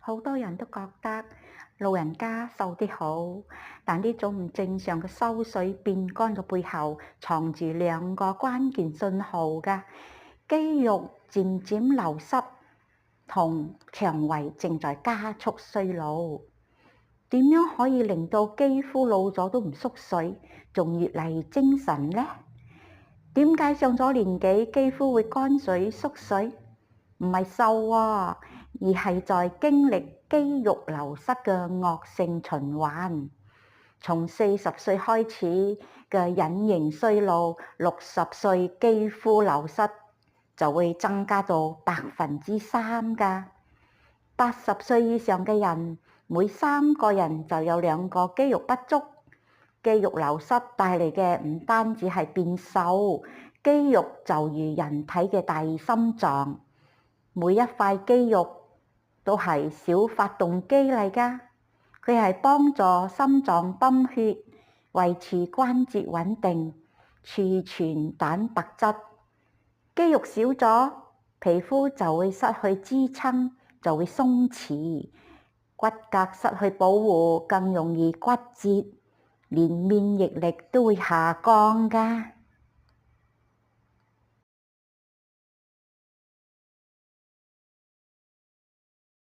好多人都覺得老人家瘦啲好，但呢種唔正常嘅收水變乾嘅背後，藏住兩個關鍵信號㗎：肌肉漸漸流失同腸胃正在加速衰老。點樣可以令到肌膚老咗都唔縮水，仲越嚟越精神呢？點解上咗年紀肌膚會乾水縮水？唔係瘦啊，而係在經歷肌肉流失嘅惡性循環。從40歲開始嘅隱形衰老，60歲肌膚流失就會增加到3%㗎。80歲以上嘅人，每3個人就有2個肌肉不足。肌肉流失帶嚟嘅唔單止係變瘦，肌肉就如人體嘅大心臟，每一塊肌肉都係小發動機嚟㗎。佢係幫助心臟泵血、維持關節穩定、儲存蛋白質。肌肉少咗，皮膚就會失去支撐，就會鬆弛，骨骼失去保護，更容易骨折，連免疫力都會下降㗎。